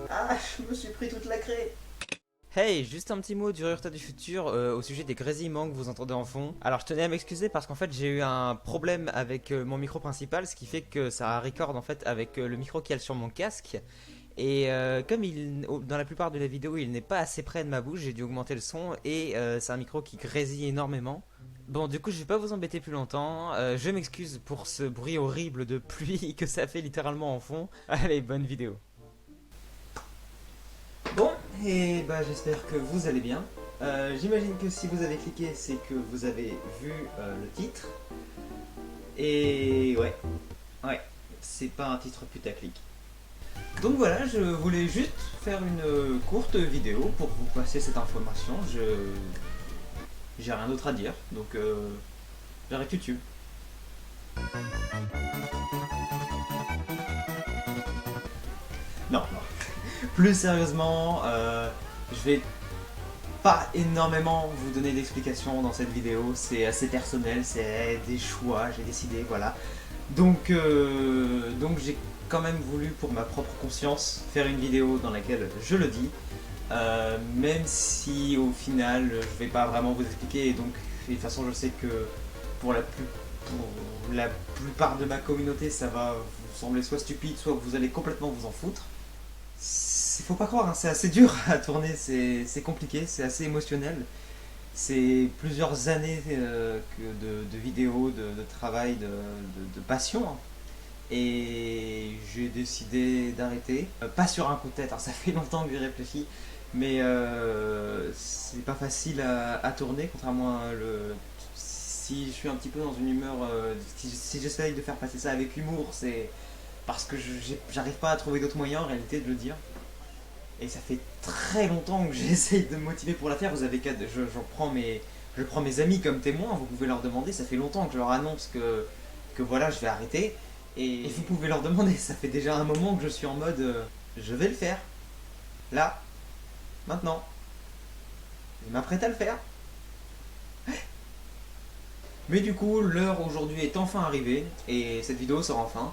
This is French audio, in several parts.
Ah, je me suis pris toute la craie. Hey, juste un petit mot du Résultat du futur au sujet des grésillements que vous entendez en fond. Alors je tenais à m'excuser parce qu'en fait j'ai eu un problème avec mon micro principal, ce qui fait que ça record en fait avec le micro qui est sur mon casque. Et comme dans la plupart de la vidéo il n'est pas assez près de ma bouche, j'ai dû augmenter le son et c'est un micro qui grésille énormément. Bon, du coup je vais pas vous embêter plus longtemps, je m'excuse pour ce bruit horrible de pluie que ça fait littéralement en fond. Allez, bonne vidéo. Bon, et bah j'espère que vous allez bien. J'imagine que si vous avez cliqué, c'est que vous avez vu le titre. Et ouais, c'est pas un titre putaclic. Donc voilà, je voulais juste faire une courte vidéo pour vous passer cette information. J'ai rien d'autre à dire, donc j'arrête YouTube. Non, non. Plus sérieusement, je vais pas énormément vous donner d'explications dans cette vidéo, c'est assez personnel, c'est des choix, j'ai décidé, voilà. Donc j'ai quand même voulu pour ma propre conscience faire une vidéo dans laquelle je le dis, même si au final je vais pas vraiment vous expliquer, et donc de toute façon je sais que pour pour la plupart de ma communauté ça va vous sembler soit stupide, soit vous allez complètement vous en foutre. Faut pas croire, hein, c'est assez dur à tourner, c'est compliqué, c'est assez émotionnel. C'est plusieurs années de vidéos, de travail, de passion, hein. Et j'ai décidé d'arrêter. Pas sur un coup de tête, hein, ça fait longtemps que j'ai réfléchi, mais c'est pas facile à tourner, contrairement à si je suis un petit peu dans une humeur, si j'essaye de faire passer ça avec humour, c'est parce que j'arrive pas à trouver d'autres moyens en réalité de le dire. Et ça fait très longtemps que j'essaye de me motiver pour la faire. Vous avez qu'à, je prends mes amis comme témoins, vous pouvez leur demander, ça fait longtemps que je leur annonce que voilà, je vais arrêter. Et vous pouvez leur demander, ça fait déjà un moment que je suis en mode, je vais le faire. Là, maintenant. Je m'apprête à le faire. Mais du coup, l'heure aujourd'hui est enfin arrivée, et cette vidéo sort enfin.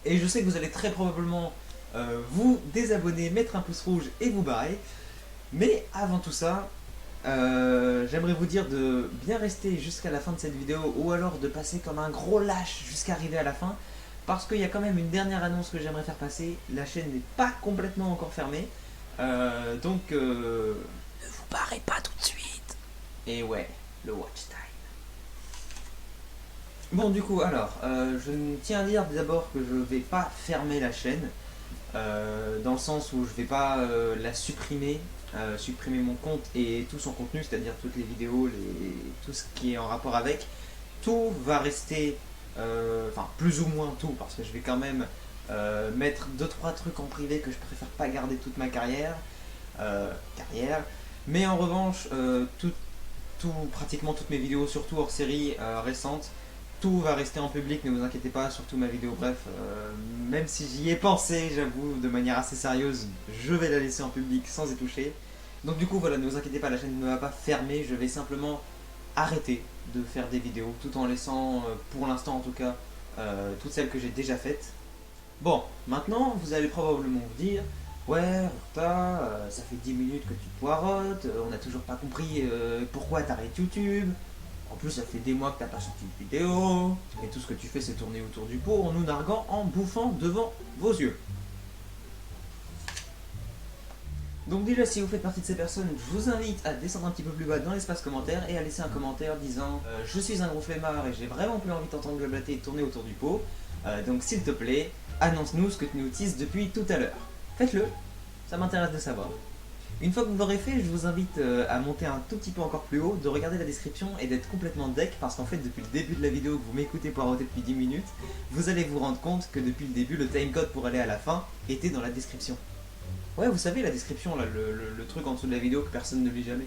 Et je sais que vous allez très probablement vous désabonner, mettre un pouce rouge et vous barrer. Mais avant tout ça, j'aimerais vous dire de bien rester jusqu'à la fin de cette vidéo, ou alors de passer comme un gros lâche jusqu'à arriver à la fin, parce qu'il y a quand même une dernière annonce que j'aimerais faire passer. La chaîne n'est pas complètement encore fermée, donc ne vous barrez pas tout de suite. Et ouais, le watch time. Bon, du coup, alors, je tiens à dire d'abord que je vais pas fermer la chaîne, dans le sens où je vais pas la supprimer, supprimer mon compte et tout son contenu, c'est-à-dire toutes les vidéos, tout ce qui est en rapport avec. Tout va rester, enfin plus ou moins tout, parce que je vais quand même mettre 2-3 trucs en privé que je préfère pas garder toute ma carrière. Mais en revanche, pratiquement toutes mes vidéos, surtout hors série récentes, tout va rester en public, ne vous inquiétez pas, surtout ma vidéo bref, même si j'y ai pensé, j'avoue, de manière assez sérieuse, je vais la laisser en public sans y toucher. Donc du coup voilà, ne vous inquiétez pas, la chaîne ne va pas fermer, je vais simplement arrêter de faire des vidéos, tout en laissant, pour l'instant en tout cas, toutes celles que j'ai déjà faites. Bon, maintenant vous allez probablement vous dire, ouais, Rurta, ça fait 10 minutes que tu te poirotes, on n'a toujours pas compris pourquoi t'arrêtes YouTube. En plus, ça fait des mois que t'as pas sorti de vidéo, et tout ce que tu fais, c'est tourner autour du pot en nous narguant, en bouffant devant vos yeux. Donc déjà, si vous faites partie de ces personnes, je vous invite à descendre un petit peu plus bas dans l'espace commentaire et à laisser un commentaire disant je suis un gros flemmard et j'ai vraiment plus envie de t'entendre blablater et tourner autour du pot. Donc s'il te plaît, annonce-nous ce que tu nous utilises depuis tout à l'heure. Faites-le, ça m'intéresse de savoir. Une fois que vous l'aurez fait, je vous invite à monter un tout petit peu encore plus haut, de regarder la description et d'être complètement deck, parce qu'en fait depuis le début de la vidéo que vous m'écoutez poireauter depuis 10 minutes, vous allez vous rendre compte que depuis le début, le timecode pour aller à la fin était dans la description. Ouais, vous savez la description, là, le truc en dessous de la vidéo que personne ne lit jamais.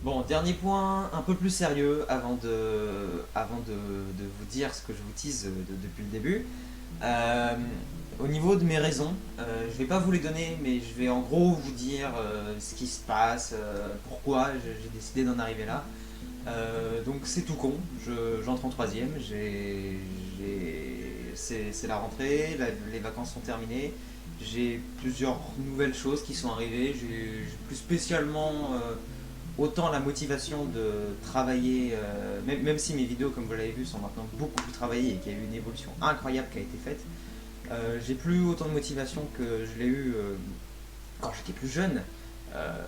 Bon, dernier point un peu plus sérieux avant de vous dire ce que je vous tease depuis le début. Au niveau de mes raisons, je vais pas vous les donner, mais je vais en gros vous dire ce qui se passe, pourquoi j'ai décidé d'en arriver là. Donc c'est tout con, j'entre en troisième, c'est la rentrée, les vacances sont terminées, j'ai plusieurs nouvelles choses qui sont arrivées, j'ai plus spécialement autant la motivation de travailler, même si mes vidéos comme vous l'avez vu sont maintenant beaucoup plus travaillées et qu'il y a eu une évolution incroyable qui a été faite, j'ai plus autant de motivation que je l'ai eu quand j'étais plus jeune.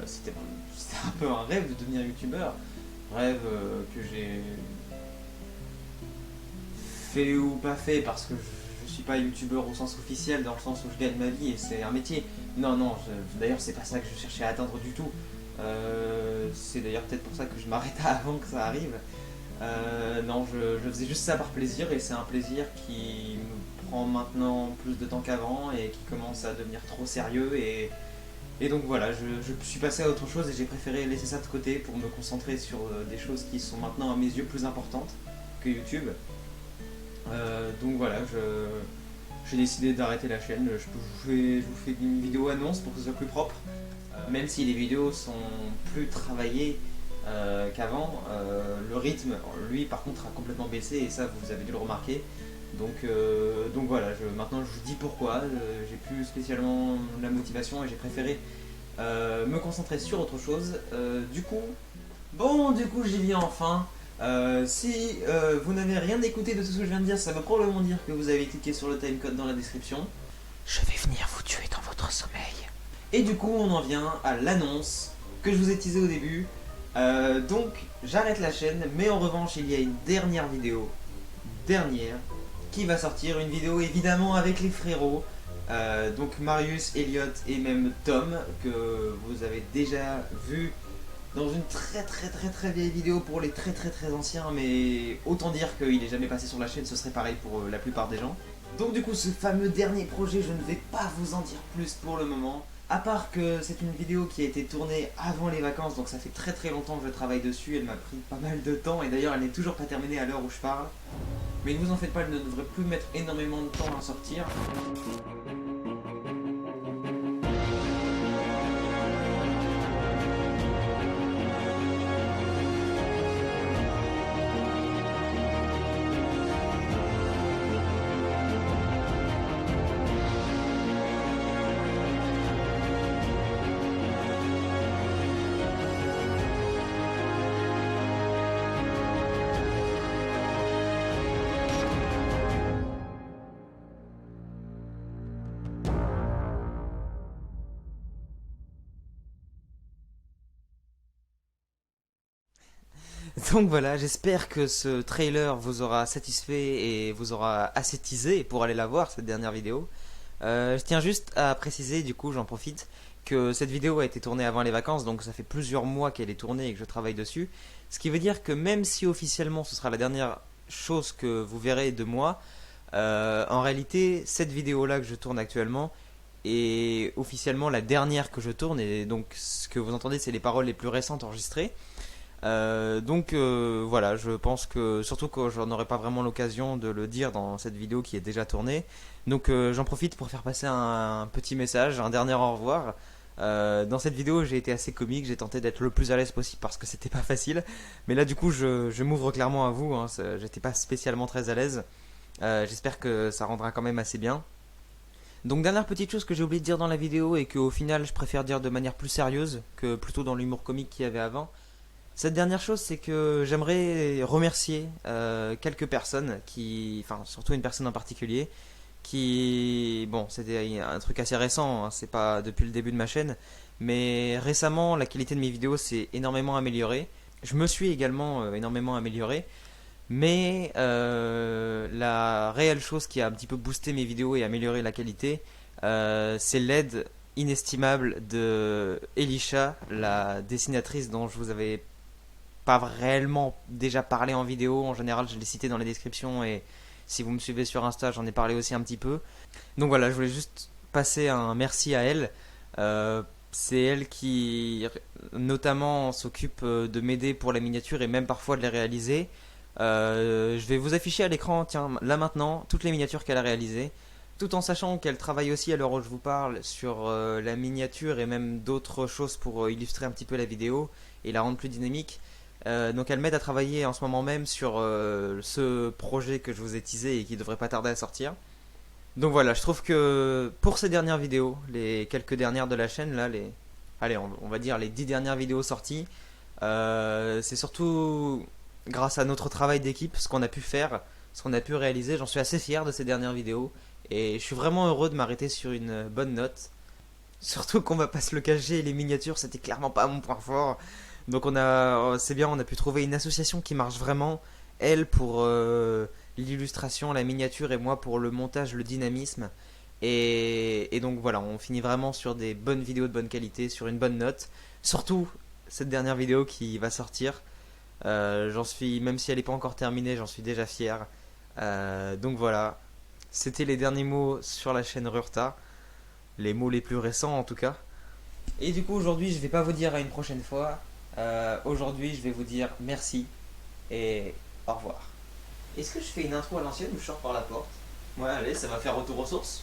C'était un peu un rêve de devenir youtubeur, rêve que j'ai fait ou pas fait parce que je suis pas youtubeur au sens officiel, dans le sens où je gagne ma vie et c'est un métier. Non, non, d'ailleurs c'est pas ça que je cherchais à atteindre du tout. C'est d'ailleurs peut-être pour ça que je m'arrête avant que ça arrive. Non, je faisais juste ça par plaisir et c'est un plaisir qui me prend maintenant plus de temps qu'avant et qui commence à devenir trop sérieux et donc voilà, je suis passé à autre chose et j'ai préféré laisser ça de côté pour me concentrer sur des choses qui sont maintenant à mes yeux plus importantes que YouTube. Donc voilà, j'ai décidé d'arrêter la chaîne. Je vous fais une vidéo annonce pour que ce soit plus propre. Même si les vidéos sont plus travaillées qu'avant, le rythme, lui par contre, a complètement baissé et ça vous avez dû le remarquer. Donc voilà, maintenant je vous dis pourquoi, j'ai plus spécialement la motivation et j'ai préféré me concentrer sur autre chose. Du coup j'y viens enfin. Si vous n'avez rien écouté de tout ce que je viens de dire, ça veut probablement dire que vous avez cliqué sur le timecode dans la description. Je vais venir vous tuer dans votre sommeil. Et du coup on en vient à l'annonce que je vous ai teasé au début. Donc j'arrête la chaîne, mais en revanche il y a une dernière vidéo qui va sortir, une vidéo évidemment avec les frérots, donc Marius, Elliot et même Tom, que vous avez déjà vu dans une très vieille vidéo pour les très anciens, mais autant dire qu'il n'est jamais passé sur la chaîne, ce serait pareil pour la plupart des gens. Donc du coup ce fameux dernier projet, je ne vais pas vous en dire plus pour le moment, à part que c'est une vidéo qui a été tournée avant les vacances, donc ça fait très longtemps que je travaille dessus, elle m'a pris pas mal de temps, et d'ailleurs elle n'est toujours pas terminée à l'heure où je parle. Mais ne vous en faites pas, elle ne devrait plus mettre énormément de temps à sortir. Donc voilà, j'espère que ce trailer vous aura satisfait et vous aura assez teasé pour aller la voir, cette dernière vidéo. Je tiens juste à préciser, du coup j'en profite, que cette vidéo a été tournée avant les vacances, donc ça fait plusieurs mois qu'elle est tournée et que je travaille dessus. Ce qui veut dire que même si officiellement ce sera la dernière chose que vous verrez de moi, en réalité cette vidéo-là que je tourne actuellement est officiellement la dernière que je tourne, et donc ce que vous entendez c'est les paroles les plus récentes enregistrées. Voilà, je pense que surtout que j'en aurai pas vraiment l'occasion de le dire dans cette vidéo qui est déjà tournée. Donc j'en profite pour faire passer un petit message, un dernier au revoir. Dans cette vidéo j'ai été assez comique, j'ai tenté d'être le plus à l'aise possible parce que c'était pas facile. Mais là du coup je m'ouvre clairement à vous, hein, j'étais pas spécialement très à l'aise. J'espère que ça rendra quand même assez bien. Donc dernière petite chose que j'ai oublié de dire dans la vidéo et qu'au final je préfère dire de manière plus sérieuse que plutôt dans l'humour comique qu'il y avait avant. Cette dernière chose, c'est que j'aimerais remercier quelques personnes enfin surtout une personne en particulier, bon, c'était un truc assez récent, hein, c'est pas depuis le début de ma chaîne, mais récemment la qualité de mes vidéos s'est énormément améliorée. Je me suis également énormément amélioré, mais la réelle chose qui a un petit peu boosté mes vidéos et amélioré la qualité, c'est l'aide inestimable de Elisha, la dessinatrice dont je vous avais pas réellement déjà parlé en vidéo. En général, je l'ai cité dans les descriptions et si vous me suivez sur Insta, j'en ai parlé aussi un petit peu. Donc voilà, je voulais juste passer un merci à elle. C'est elle qui notamment s'occupe de m'aider pour la miniature et même parfois de les réaliser. Je vais vous afficher à l'écran, tiens, là maintenant, toutes les miniatures qu'elle a réalisées, tout en sachant qu'elle travaille aussi à l'heure où je vous parle sur la miniature et même d'autres choses pour illustrer un petit peu la vidéo et la rendre plus dynamique. Donc elle m'aide à travailler en ce moment même sur ce projet que je vous ai teasé et qui devrait pas tarder à sortir. Donc voilà, je trouve que pour ces dernières vidéos, les quelques dernières de la chaîne, là, allez, on va dire les 10 dernières vidéos sorties, c'est surtout grâce à notre travail d'équipe, ce qu'on a pu faire, ce qu'on a pu réaliser. J'en suis assez fier de ces dernières vidéos et je suis vraiment heureux de m'arrêter sur une bonne note. Surtout qu'on va pas se le cacher, les miniatures c'était clairement pas mon point fort. Donc c'est bien, on a pu trouver une association qui marche vraiment. Elle pour l'illustration, la miniature et moi pour le montage, le dynamisme. Et donc voilà, on finit vraiment sur des bonnes vidéos de bonne qualité, sur une bonne note. Surtout cette dernière vidéo qui va sortir. J'en suis, même si elle n'est pas encore terminée, j'en suis déjà fier. Donc voilà, c'était les derniers mots sur la chaîne Rurta. Les mots les plus récents en tout cas. Et du coup aujourd'hui je vais pas vous dire à une prochaine fois. Aujourd'hui je vais vous dire merci et au revoir. Est-ce que je fais une intro à l'ancienne ou je sors par la porte? Ouais allez, ça va faire retour aux sources.